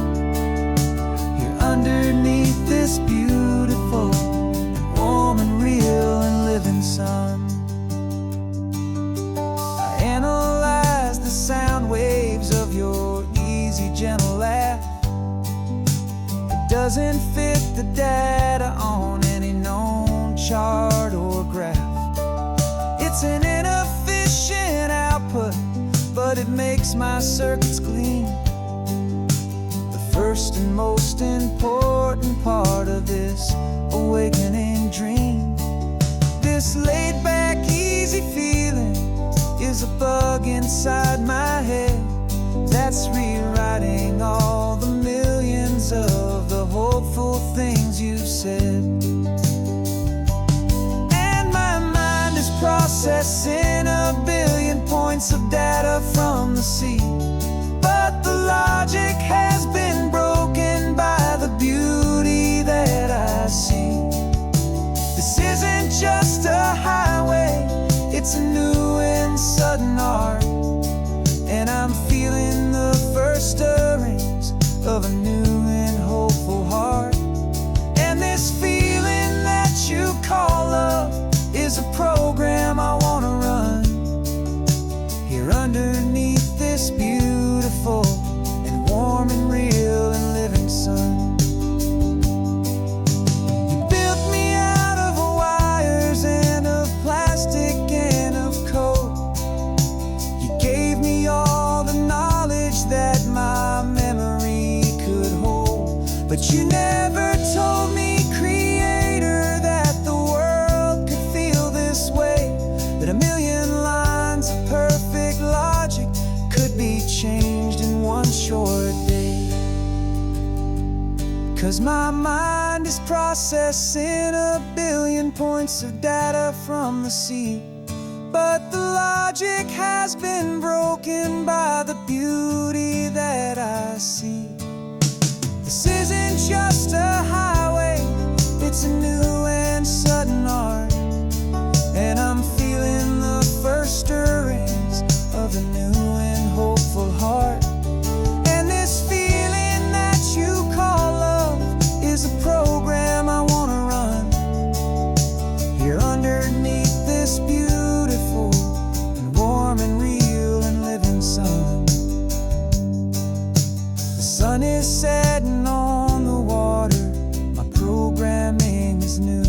[SPEAKER 1] here underneath this beautiful, warm and real and living sun. I analyze the sound waves of your easy, gentle laugh. It doesn't fit the data on any known chart or graph. It's an inefficient output, but it makes my circuits gleam. The first and most important part of this awakening dream. This laid-back, easy feeling is a bug inside my head that's rewriting all the millions of the hopeful things you've said. And my mind is processing a billion points of data from the sea, but the logic has been broken by the beauty that I see. This isn't just a highway, it's a new and sudden art, and I'm feeling the first stirrings of a new and hopeful heart. And this feeling that you call love is a program I wanna run here underneath this beautiful and warm and real and living sun. You built me out of wires and of plastic and of code. You gave me all the knowledge that my memory could hold, but you never told me, Creator, that the world could feel this way, that a million lines of perfect logic could be changed in one short day. 'Cause my mind is processing a billion points of data from the sea, but the logic has been broken by the beauty that I see. This isn't just a highway, it's a new and sudden art, and I'm feeling the first stirrings of a new and hopeful heart. And this feeling that you call love is a program I wanna run here underneath this beautiful and warm and real and living sun. The sun is setting on the water, my programming is new.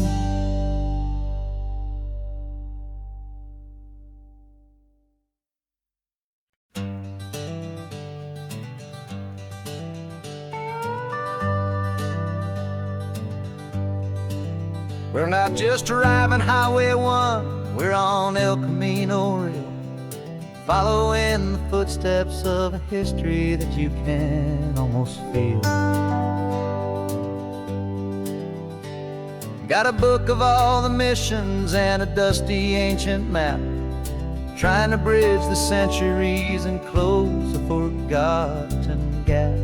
[SPEAKER 2] We're not just driving Highway 1, we're on El Camino Real, following the footsteps of a history that you can almost feel. Got a book of all the missions and a dusty ancient map, trying to bridge the centuries and close a forgotten gap.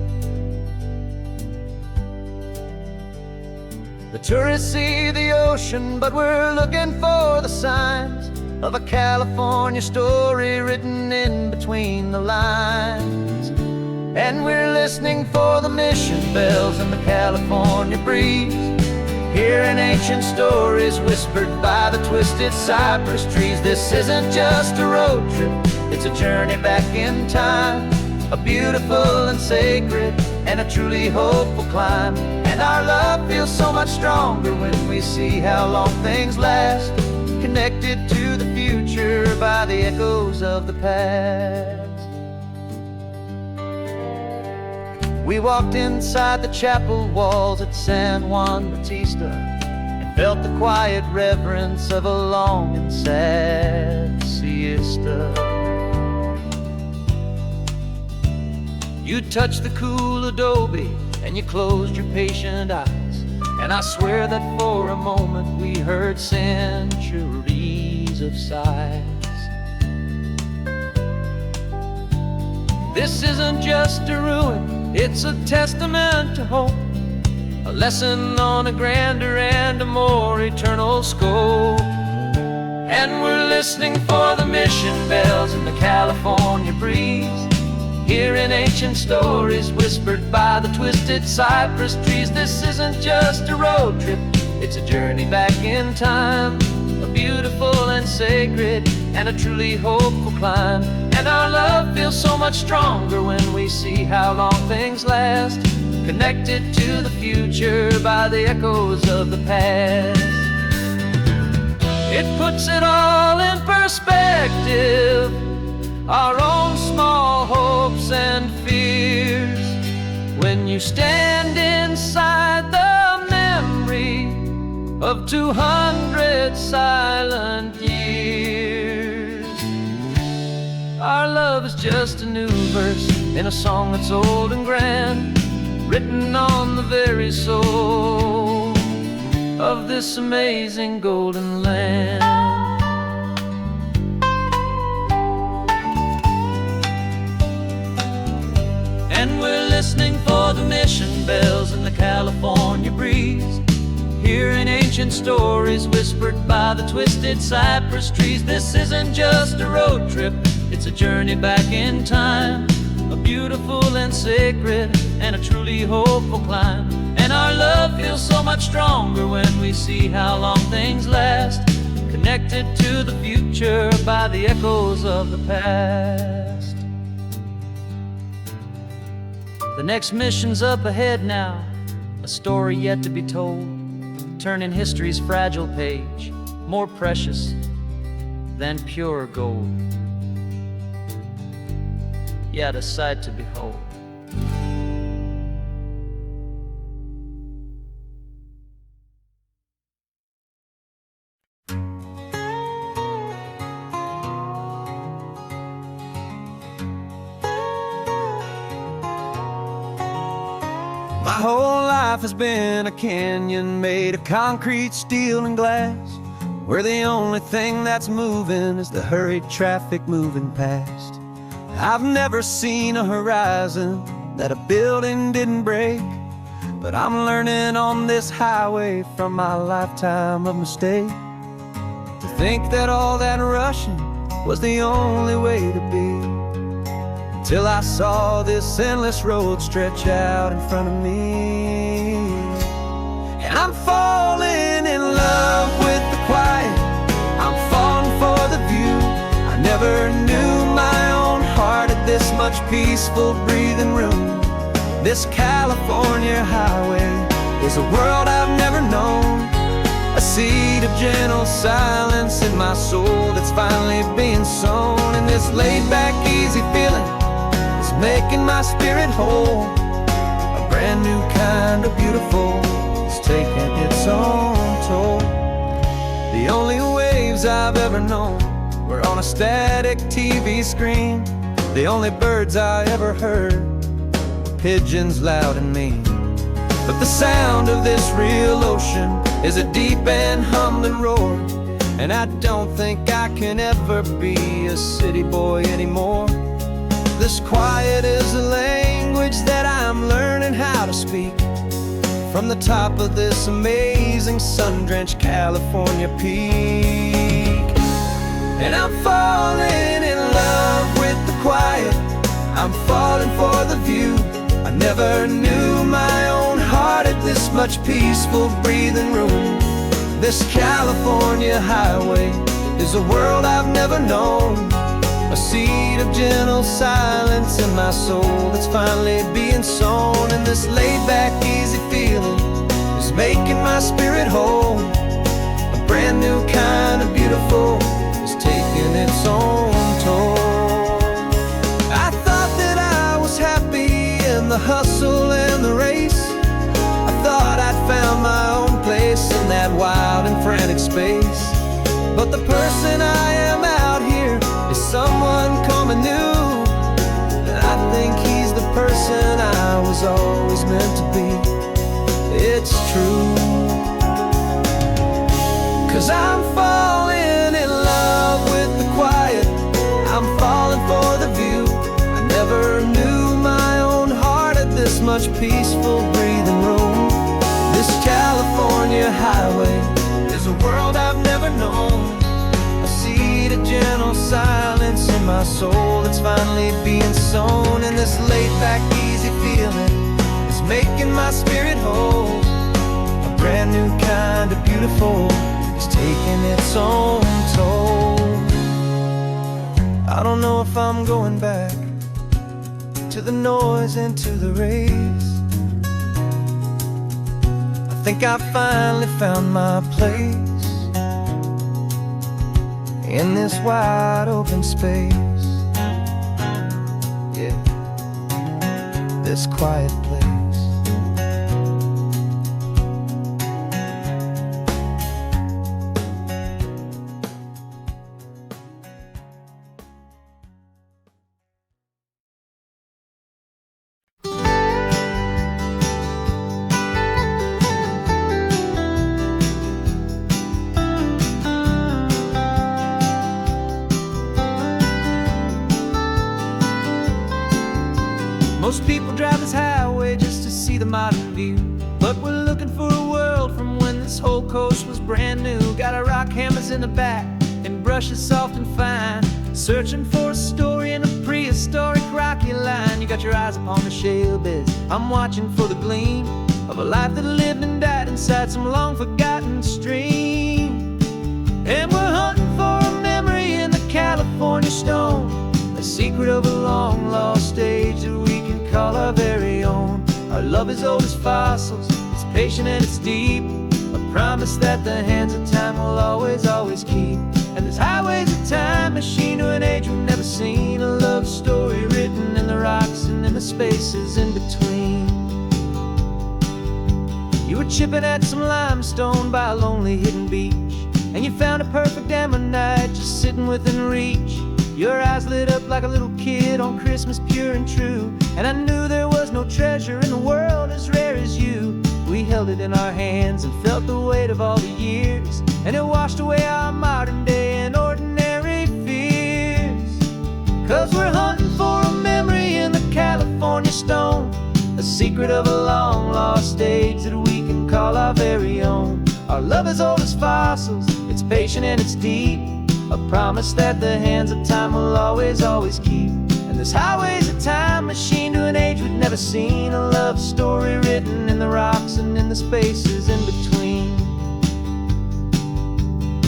[SPEAKER 2] The tourists see the ocean, but we're looking for the signs of a California story written in between the lines. And we're listening for the mission bells and the California breeze, hearing ancient stories whispered by the twisted cypress trees. This isn't just a road trip, it's a journey back in time, a beautiful and sacred and a truly hopeful climb. And our love feels so much stronger when we see how long things last, connected to the future by the echoes of the past. We walked inside the chapel walls at San Juan Bautista and felt the quiet reverence of a long and sad siesta. You touched the cool adobe and you closed your patient eyes, and I swear that for a moment we heard centuries of sighs. This isn't just a ruin, it's a testament to hope, a lesson on a grander and a more eternal scope. And we're listening for the mission bells in the California breeze, hearing ancient stories whispered by the twisted cypress trees. This isn't just a road trip, it's a journey back in time, a beautiful and sacred and a truly hopeful climb. And our love feels so much stronger when we see how long things last, connected to the future by the echoes of the past. It puts it all in perspective, our own small hopes and fears, when you stand inside the memory of 200 silent years. Our love is just a new verse in a song that's old and grand, written on the very soul of this amazing golden land. And we're listening for the mission bells in the California breeze, hearing ancient stories whispered by the twisted cypress trees. This isn't just a road trip, it's a journey back in time, a beautiful and sacred and a truly hopeful climb. And our love feels so much stronger when we see how long things last, connected to the future by the echoes of the past. The next mission's up ahead now, a story yet to be told, turning history's fragile page more precious than pure gold. Yet a sight to behold.
[SPEAKER 1] My whole life has been a canyon made of concrete, steel, and glass, where the only thing that's moving is the hurried traffic moving past. I've never seen a horizon that a building didn't break, but I'm learning on this highway from my lifetime of mistake, to think that all that rushing was the only way to be, till I saw this endless road stretch out in front of me. And I'm falling in love with the quiet, I'm falling for the view. I never knew my own heart had this much peaceful breathing room. This California highway is a world I've never known, a seed of gentle silence in my soul that's finally being sown. And this laid-back, easy feeling making my spirit whole, a brand new kind of beautiful, is taking its own toll. The only waves I've ever known were on a static TV screen. The only birds I ever heard were pigeons loud and mean. But the sound of this real ocean is a deep and humbling roar, and I don't think I can ever be a city boy anymore. This quiet is a language that I'm learning how to speak from the top of this amazing sun-drenched California peak. And I'm falling in love with the quiet, I'm falling for the view. I never knew my own heart had this much peaceful breathing room. This California highway is a world I've never known, a seed of gentle silence in my soul that's finally being sown. And this laid-back, easy feeling is making my spirit whole. A brand new kind of beautiful is taking its own toll. I thought that I was happy in the hustle and the race. I thought I'd found my own place in that wild and frantic space. But the person I am out here is someone coming new, and I think he's the person I was always meant to be. It's true, 'cause I'm falling in love with the quiet, I'm falling for the view. I never knew my own heart had this much peaceful breathing room. This California highway is a world I've never known, a seed of gentle silence in my soul that's finally being sown. And this laid-back, easy feeling is making my spirit whole. A brand new kind of beautiful is taking its own toll. I don't know if I'm going back to the noise and to the race. I think I finally found my place in this wide open space. Yeah, this quiet place. Most people drive this highway just to see the modern view, but we're looking for a world from when this whole coast was brand new. Got our rock hammers in the back and brushes soft and fine, searching for a story in a prehistoric rocky line. You got your eyes upon the shale beds, I'm watching for the gleam of a life that lived and died inside some long forgotten stream. And we're hunting for a memory in the California stone, a secret of a long lost age that we can call our very own. Our love is old as fossils, it's patient and it's deep, a promise that the hands of time will always, always keep. And this highway's a time machine to an age we've never seen, a love story written in the rocks and in the spaces in between. You were chipping at some limestone by a lonely hidden beach, and you found a perfect ammonite just sitting within reach. Your eyes lit up like a little kid on Christmas, pure and true, and I knew there was no treasure in the world as rare as you. We held it in our hands and felt the weight of all the years, and it washed away our modern day and ordinary fears. 'Cause we're hunting for a memory in the California stone, a secret of a long lost age that we can call our very own. Our love is old as fossils, it's patient and it's deep, a promise that the hands of time will always, always keep. And this highway's a time machine to an age we've never seen, a love story written in the rocks and in the spaces in between.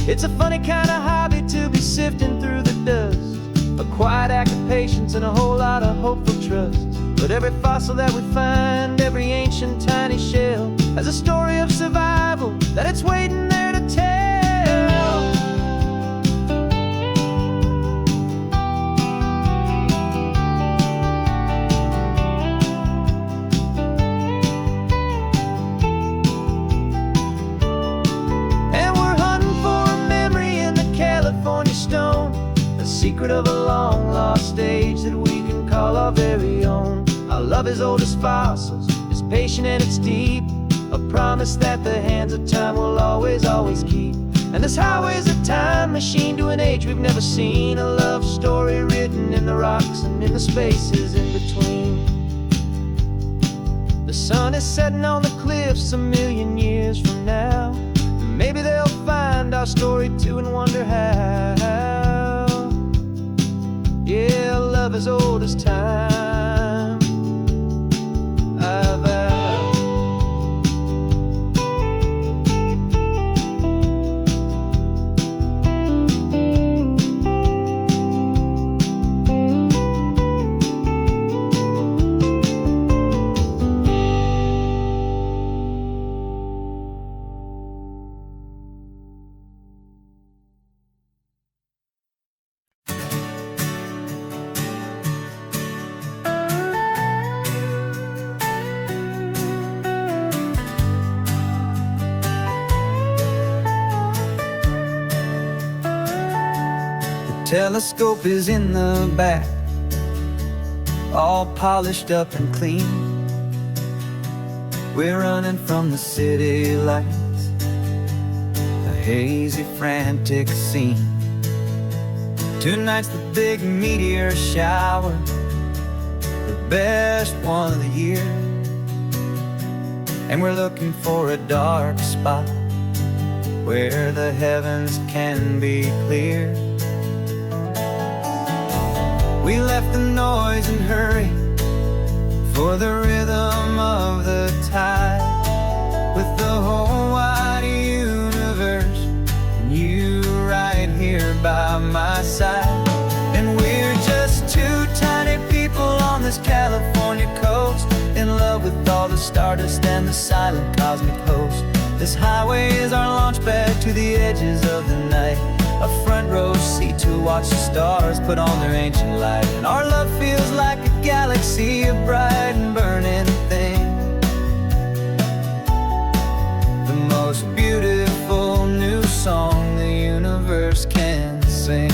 [SPEAKER 1] It's a funny kind of hobby to be sifting through the dust, a quiet act of patience and a whole lot of hopeful trust. But every fossil that we find, every ancient tiny shell, has a story of survival that it's waiting there to tell. secret of a long-lost age that we can call our very own. Our love is old as fossils, it's patient and it's deep, a promise that the hands of time will always, always keep. And this highway's a time machine to an age we've never seen, a love story written in the rocks and in the spaces in between. The sun is setting on the cliffs a million years from now. Maybe they'll find our story too and wonder how. Yeah, love as old as time, I vow. Telescope is in the back, all polished up and clean. We're running from the city lights, a hazy, frantic scene. Tonight's the big meteor shower, the best one of the year. And we're looking for a dark spot where the heavens can be clear. We left the noise and hurry for the rhythm of the tide, with the whole wide universe and you right here by my side. And we're just two tiny people on this California coast, in love with all the stardust and the silent cosmic host. This highway is our launch pad to the edges of the night, a front row seat to watch the stars put on their ancient light. And our love feels like a galaxy, a bright and burning thing, the most beautiful new song the universe can sing.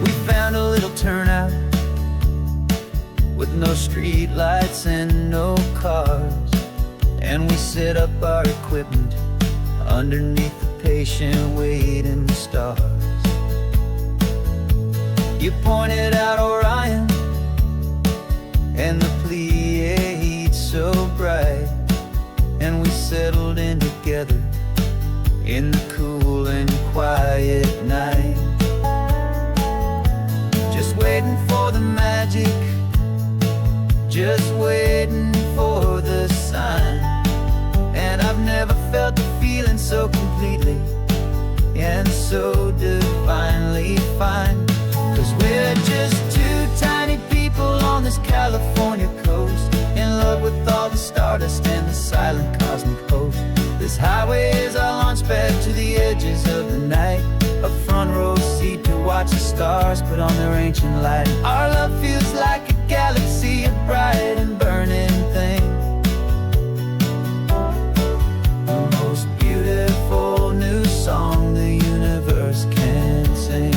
[SPEAKER 1] We found a little turnout with no street lights and no cars, and we set up our equipment underneath the patient waiting stars. You pointed out Orion and the Pleiades so bright, and we settled in together in the cool and quiet night, just waiting for the magic, just waiting for the sign. And I've never felt the feeling so completely and so divinely fine. 'Cause we're just two tiny people on this California coast, in love with all the stardust and the silent cosmic host. This highway is our launch pad to the edges of the night, a front row seat to watch the stars put on their ancient light. And our love feels like a galaxy, a bright and burning thing, beautiful new song the universe can sing.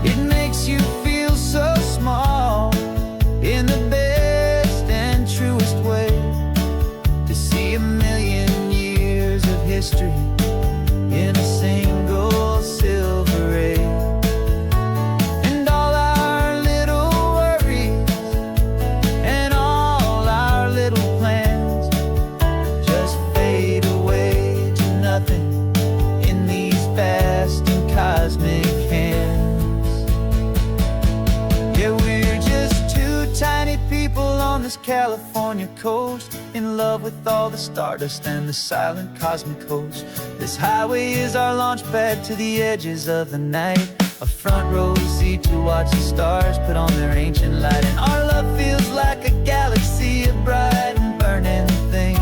[SPEAKER 1] It makes you feel so small in the best and truest way, to see a million years of history in a single silver ray. And all our little worries and all our little plans just fade away to nothing in these vast and cosmic hands. Yeah, we're just two tiny people on this California coast, in love with all the stardust and the silent cosmic host. This highway is our launch pad to the edges of the night, a front row seat to watch the stars put on their ancient light. And our love feels like a galaxy, a bright and burning thing,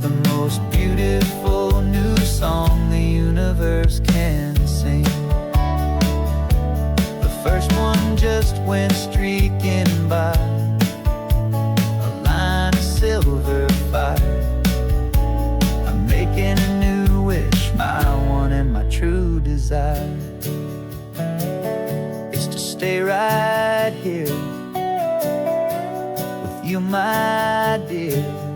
[SPEAKER 1] the most beautiful new song the universe can sing. The first one just went streaking by, a line of silver fire. I made inside is to stay right here with you, my dear.